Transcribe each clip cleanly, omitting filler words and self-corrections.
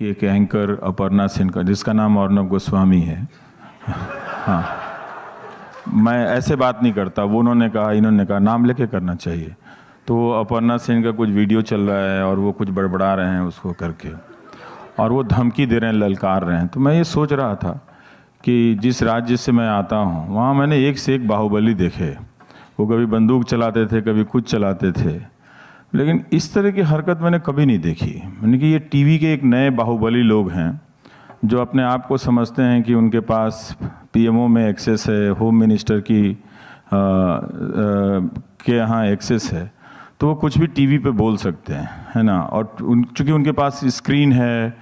कि एक एंकर अपर्णा सेन का, जिसका नाम अर्नब गोस्वामी है, हाँ, मैं ऐसे बात नहीं करता, वो उन्होंने कहा इन्होंने कहा, नाम लेके करना चाहिए। तो अपर्णा सेन का कुछ वीडियो चल रहा है और वो कुछ बड़बड़ा रहे हैं उसको करके, और वो धमकी दे रहे हैं, ललकार रहे हैं। तो मैं ये सोच रहा था कि जिस राज्य से मैं आता हूँ वहाँ मैंने एक से एक बाहुबली देखे। वो कभी बंदूक चलाते थे, कभी कुछ चलाते थे, लेकिन इस तरह की हरकत मैंने कभी नहीं देखी। मैंने कि ये टीवी के एक नए बाहुबली लोग हैं जो अपने आप को समझते हैं कि उनके पास पीएमओ में एक्सेस है, होम मिनिस्टर की के यहाँ एक्सेस है, तो वो कुछ भी टीवी पे बोल सकते हैं, है ना। और चूँकि उनके पास स्क्रीन है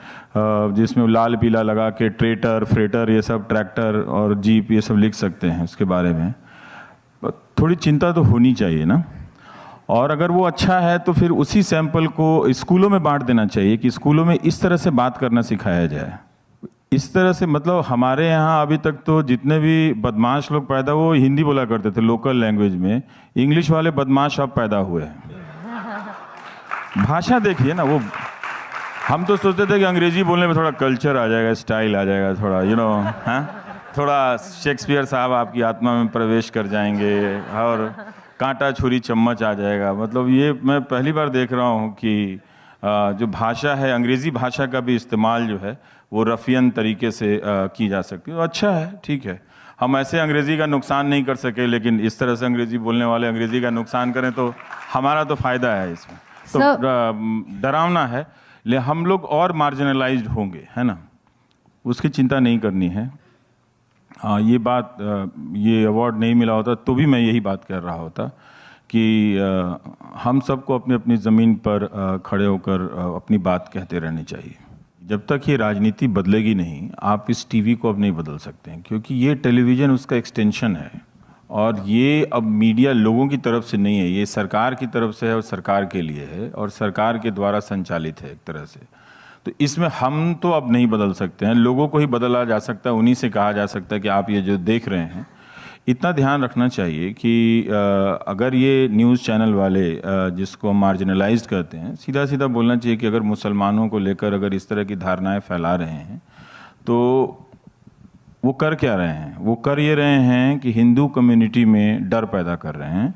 जिसमें लाल पीला लगा के ट्रेटर, फ्रेटर, ये सब, ट्रैक्टर और जीप, ये सब लिख सकते हैं उसके बारे में। थोड़ी चिंता तो होनी चाहिए ना। और अगर वो अच्छा है तो फिर उसी सैंपल को स्कूलों में बांट देना चाहिए कि स्कूलों में इस तरह से बात करना सिखाया जाए। इस तरह से, मतलब हमारे यहाँ अभी तक तो जितने भी बदमाश लोग पैदा हुए वो हिंदी बोला करते थे लोकल लैंग्वेज में। इंग्लिश वाले बदमाश अब पैदा हुए हैं। भाषा देखिए ना, वो हम तो सोचते थे कि अंग्रेजी बोलने में थोड़ा कल्चर आ जाएगा, स्टाइल आ जाएगा, थोड़ा हाँ, थोड़ा शेक्सपियर साहब आपकी आत्मा में प्रवेश कर जाएंगे और कांटा छुरी चम्मच आ जाएगा। मतलब ये मैं पहली बार देख रहा हूँ कि जो भाषा है, अंग्रेज़ी भाषा का भी इस्तेमाल जो है वो रफियन तरीके से की जा सकती है। तो अच्छा है, ठीक है। हम ऐसे अंग्रेज़ी का नुकसान नहीं कर सके, लेकिन इस तरह से अंग्रेज़ी बोलने वाले अंग्रेज़ी का नुकसान करें तो हमारा तो फ़ायदा है इसमें। तो डरावना है, लेकिन हम लोग और मार्जिनलाइज्ड होंगे, है ना, उसकी चिंता नहीं करनी है। ये बात, ये अवार्ड नहीं मिला होता तो भी मैं यही बात कर रहा होता कि हम सबको अपनी अपनी ज़मीन पर खड़े होकर अपनी बात कहते रहनी चाहिए। जब तक ये राजनीति बदलेगी नहीं, आप इस टीवी को अब नहीं बदल सकते हैं, क्योंकि ये टेलीविज़न उसका एक्सटेंशन है। और ये अब मीडिया लोगों की तरफ से नहीं है, ये सरकार की तरफ से है और सरकार के लिए है और सरकार के द्वारा संचालित है एक तरह से। तो इसमें हम तो अब नहीं बदल सकते हैं, लोगों को ही बदला जा सकता है, उन्हीं से कहा जा सकता है कि आप ये जो देख रहे हैं। इतना ध्यान रखना चाहिए कि अगर ये न्यूज़ चैनल वाले जिसको हम मार्जिनलाइज्ड कहते हैं, सीधा सीधा बोलना चाहिए कि अगर मुसलमानों को लेकर अगर इस तरह की धारणाएं फैला रहे हैं तो वो कर क्या रहे हैं? वो कर ये रहे हैं कि हिंदू कम्युनिटी में डर पैदा कर रहे हैं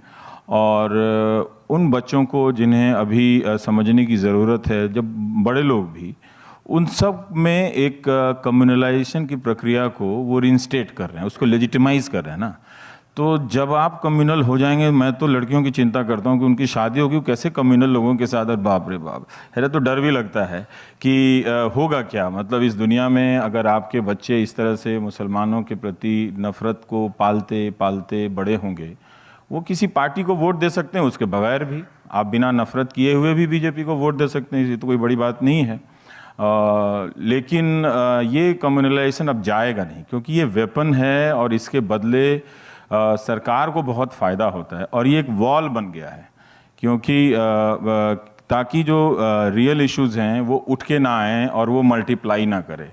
और उन बच्चों को जिन्हें अभी समझने की ज़रूरत है, जब बड़े लोग भी, उन सब में एक कम्युनलाइजेशन की प्रक्रिया को वो रिइंस्टेट कर रहे हैं, उसको लेजिटिमाइज कर रहे हैं ना। तो जब आप कम्युनल हो जाएंगे, मैं तो लड़कियों की चिंता करता हूँ कि उनकी शादी होगी कैसे कम्युनल लोगों के साथ, और बाप रे बाप, है तो डर भी लगता है कि होगा क्या। मतलब इस दुनिया में अगर आपके बच्चे इस तरह से मुसलमानों के प्रति नफ़रत को पालते पालते बड़े होंगे, वो किसी पार्टी को वोट दे सकते हैं, उसके बगैर भी आप बिना नफ़रत किए हुए भी बीजेपी को वोट दे सकते हैं, ये तो कोई बड़ी बात नहीं है। लेकिन ये कम्युनलाइजेशन अब जाएगा नहीं, क्योंकि ये वेपन है और इसके बदले सरकार को बहुत फ़ायदा होता है और ये एक वॉल बन गया है, क्योंकि ताकि जो रियल इश्यूज़ हैं वो उठ के ना आएँ और वो मल्टीप्लाई ना करे।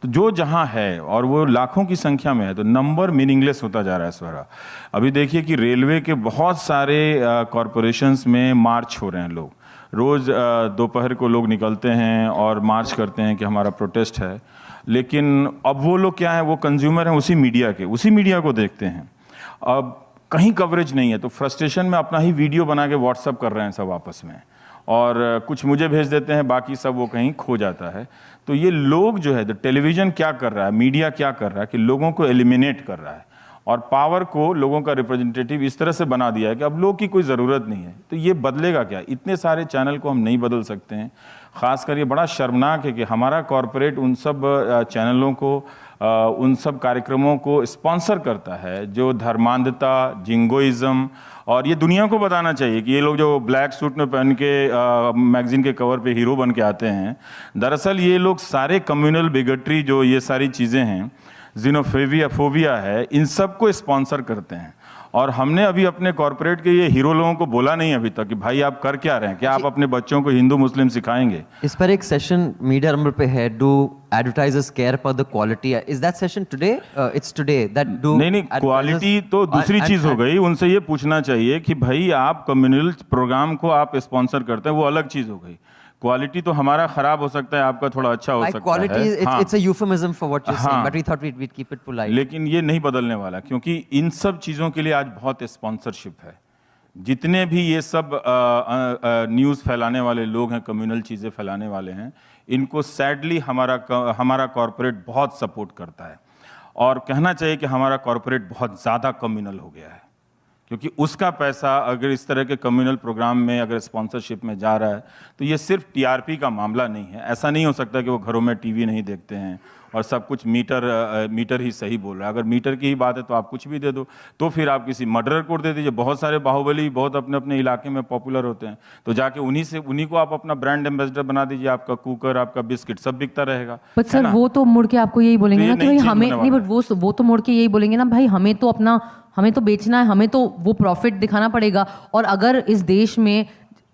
तो जो जहाँ है और वो लाखों की संख्या में है, तो नंबर मीनिंगलेस होता जा रहा है स्वरा। अभी देखिए कि रेलवे के बहुत सारे कॉरपोरेशंस में मार्च हो रहे हैं, लोग रोज़ दोपहर को लोग निकलते हैं और मार्च करते हैं कि हमारा प्रोटेस्ट है। लेकिन अब वो लोग क्या है, वो कंज्यूमर हैं उसी मीडिया के, उसी मीडिया को देखते हैं। अब कहीं कवरेज नहीं है तो फ्रस्ट्रेशन में अपना ही वीडियो बना के व्हाट्सअप कर रहे हैं सब आपस में, और कुछ मुझे भेज देते हैं, बाकी सब वो कहीं खो जाता है। तो ये लोग जो है, तो टेलीविज़न क्या कर रहा है, मीडिया क्या कर रहा है कि लोगों को एलिमिनेट कर रहा है और पावर को लोगों का रिप्रेजेंटेटिव इस तरह से बना दिया है कि अब लोग की कोई ज़रूरत नहीं है। तो ये बदलेगा क्या? इतने सारे चैनल को हम नहीं बदल सकते हैं। ख़ासकर ये बड़ा शर्मनाक है कि हमारा कॉरपोरेट उन सब चैनलों को, उन सब कार्यक्रमों को स्पॉन्सर करता है जो धर्मांधता, जिंगोइज़्म, और ये दुनिया को बताना चाहिए कि ये लोग जो ब्लैक सूट में पहन के मैगज़ीन के कवर पे हीरो बन के आते हैं, दरअसल ये लोग सारे कम्युनल बिगटरी, जो ये सारी चीज़ें हैं, फोबिया है, इन सब को स्पॉन्सर करते हैं। और हमने अभी अपने कॉरपोरेट के ये हीरो लोगों को बोला नहीं अभी तक कि भाई आप कर क्या रहे हैं, क्या आप अपने बच्चों को हिंदू मुस्लिम सिखाएंगे? इस पर एक सेशन मीडिया नंबर पे है, do advertisers care for the quality, is that session today? It's today that do नहीं, क्वालिटी तो दूसरी चीज हो गई। उनसे ये पूछना चाहिए कि भाई आप कम्युनल प्रोग्राम को आप स्पॉन्सर करते हैं, वो अलग चीज हो गई। क्वालिटी तो हमारा खराब हो सकता है, आपका थोड़ा अच्छा हो By सकता quality, है। it's a euphemism for what you're saying, हाँ। but we thought we'd keep it polite. लेकिन ये नहीं बदलने वाला, क्योंकि इन सब चीज़ों के लिए आज बहुत स्पॉन्सरशिप है। जितने भी ये सब न्यूज़ फैलाने वाले लोग हैं, कम्युनल चीज़ें फैलाने वाले हैं, इनको सैडली हमारा कॉरपोरेट बहुत सपोर्ट करता है। और कहना चाहिए कि हमारा कॉरपोरेट बहुत ज़्यादा कम्युनल हो गया है, क्योंकि उसका पैसा अगर इस तरह के कम्युनल प्रोग्राम में अगर स्पॉन्सरशिप में जा रहा है, तो ये सिर्फ टीआरपी का मामला नहीं है। ऐसा नहीं हो सकता कि वो घरों में टीवी नहीं देखते हैं और सब कुछ मीटर ही सही बोल रहा है। अगर मीटर की ही बात है तो आप कुछ भी दे दो, तो फिर आप किसी मर्डरर को दे दीजिए। बहुत सारे बाहुबली बहुत अपने अपने इलाके में पॉपुलर होते हैं, तो जाके उन्हीं को आप अपना ब्रांड एम्बेसडर बना दीजिए। आपका कुकर, आपका बिस्किट सब बिकता रहेगा। बट सर वो तो मुड़ के आपको यही बोलेंगे तो ना ये कि भाई नहीं हमें change नहीं, होने बट वो तो मुड़ के यही बोलेंगे ना भाई हमें तो बेचना है, हमें तो वो प्रॉफिट दिखाना पड़ेगा। और अगर इस देश में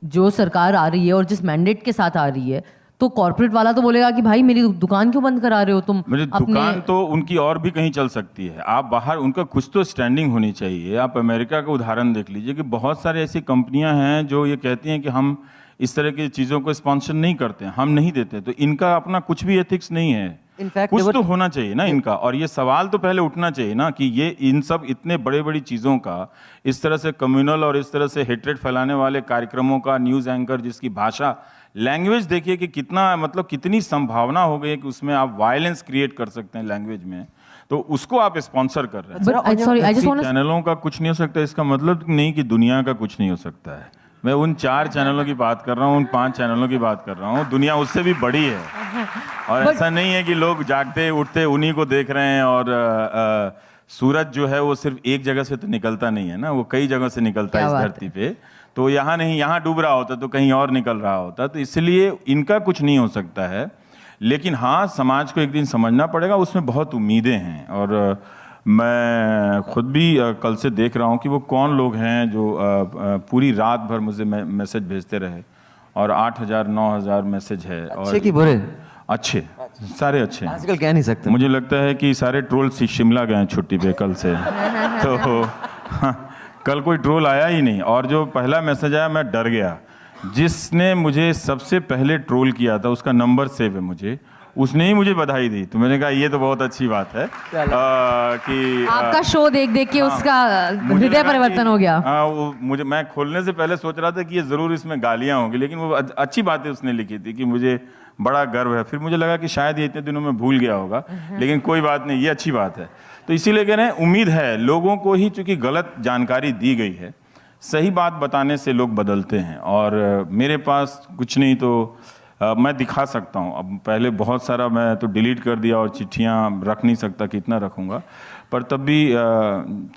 जो सरकार आ रही है और जिस मैंडेट के साथ आ रही है, तो कॉर्पोरेट वाला तो बोलेगा कि भाई मेरी दुकान क्यों बंद करा रहे हो तुम। मेरी दुकान तो उनकी और भी कहीं चल सकती है। आप बाहर, उनका कुछ तो स्टैंडिंग होनी चाहिए। आप अमेरिका का उदाहरण देख लीजिए कि बहुत सारी ऐसी कंपनियां हैं जो ये कहती हैं कि हम इस तरह की चीज़ों को स्पॉन्सर नहीं करते, हम नहीं देते। तो इनका अपना कुछ भी एथिक्स नहीं है। In fact, कुछ तो होना चाहिए ना इनका। और ये सवाल तो पहले उठना चाहिए ना कि ये इन सब इतने बड़े बड़ी चीज़ों का, इस तरह से कम्युनल और इस तरह से हेट्रेड फैलाने वाले कार्यक्रमों का न्यूज़ एंकर जिसकी भाषा, लैंग्वेज देखिए कि कितना, मतलब कितनी संभावना हो गई है कि उसमें आप वायलेंस क्रिएट कर सकते हैं लैंग्वेज में, तो उसको आप स्पॉन्सर कर रहे हैं। But sorry, I just want to चैनलों का कुछ नहीं हो सकता, इसका मतलब नहीं कि दुनिया का कुछ नहीं हो सकता है। मैं उन 4 चैनलों की बात कर रहा हूँ, उन 5 चैनलों की बात कर रहा हूँ। दुनिया उससे भी बड़ी है। और ऐसा नहीं है कि लोग जागते उठते उन्हीं को देख रहे हैं। और सूरज जो है वो सिर्फ एक जगह से तो निकलता नहीं है ना, वो कई जगह से निकलता है इस धरती पे। तो यहाँ नहीं, यहाँ डूब रहा होता तो कहीं और निकल रहा होता। तो इसलिए इनका कुछ नहीं हो सकता है। लेकिन हाँ, समाज को एक दिन समझना पड़ेगा, उसमें बहुत उम्मीदें हैं। और मैं खुद भी कल से देख रहा हूँ कि वो कौन लोग हैं जो पूरी रात भर मुझे मैसेज भेजते रहे। और 8,000 9,000 मैसेज है। अच्छे कि बुरे? अच्छे, सारे अच्छे हैं। आजकल कह नहीं सकते। मुझे लगता है कि सारे ट्रोल शिमला गए हैं छुट्टी पे कल से। तो हाँ, कल कोई ट्रोल आया ही नहीं। और जो पहला मैसेज आया मैं डर गया। जिसने मुझे सबसे पहले ट्रोल किया था उसका नंबर सेव है मुझे, उसने ही मुझे बधाई दी। तो मैंने कहा ये तो बहुत अच्छी बात है कि आपका शो देख देख के उसका हृदय परिवर्तन हो गया। मैं खोलने से पहले सोच रहा था कि ये जरूर इसमें गालियां होंगी, लेकिन वो अच्छी बातें उसने लिखी थी कि मुझे बड़ा गर्व है। फिर मुझे लगा कि शायद ये इतने दिनों में भूल गया होगा, लेकिन कोई बात नहीं, ये अच्छी बात है। तो इसीलिए कह रहे हैं, उम्मीद है लोगों को ही, चूंकि गलत जानकारी दी गई है, सही बात बताने से लोग बदलते हैं। और मेरे पास कुछ नहीं तो मैं दिखा सकता हूँ। अब पहले बहुत सारा मैं तो डिलीट कर दिया और चिट्ठियाँ रख नहीं सकता, कितना रखूँगा। पर तब भी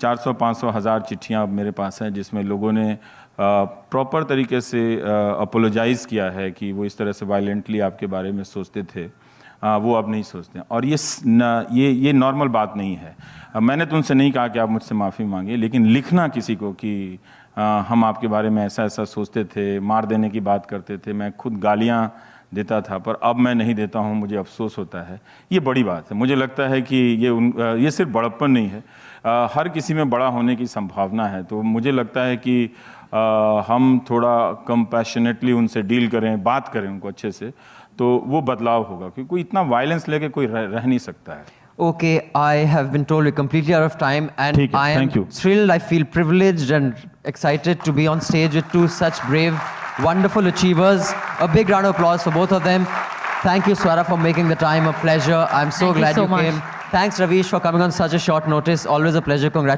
400 500 हज़ार चिट्ठियाँ अब मेरे पास हैं जिसमें लोगों ने प्रॉपर तरीके से अपोलोजाइज़ किया है कि वो इस तरह से वायलेंटली आपके बारे में सोचते थे, वो अब नहीं सोचते। और ये नॉर्मल बात नहीं है। मैंने तो उनसे नहीं कहा कि आप मुझसे माफ़ी मांगिए, लेकिन लिखना किसी को कि हम आपके बारे में ऐसा ऐसा सोचते थे, मार देने की बात करते थे, मैं खुद गालियाँ देता था पर अब मैं नहीं देता हूँ, मुझे अफसोस होता है, ये बड़ी बात है। मुझे लगता है कि ये सिर्फ बड़प्पन नहीं है, हर किसी में बड़ा होने की संभावना है। तो मुझे लगता है कि हम थोड़ा कंपैशनेटली उनसे डील करें, बात करें उनको अच्छे से, तो वो बदलाव होगा। क्योंकि कोई इतना वायलेंस लेके कोई रह नहीं सकता है। Okay, I have been told we're completely out of time, and ठीक है, I am thank you. thrilled. I feel privileged and excited to be on stage with 2 such brave, wonderful achievers. A big round of applause for both of them. Thank you, Swara, for making the time. A pleasure. I'm so Thank you glad so you much. came. Thanks, Ravish, for coming on such a short notice. Always a pleasure. Congratulations.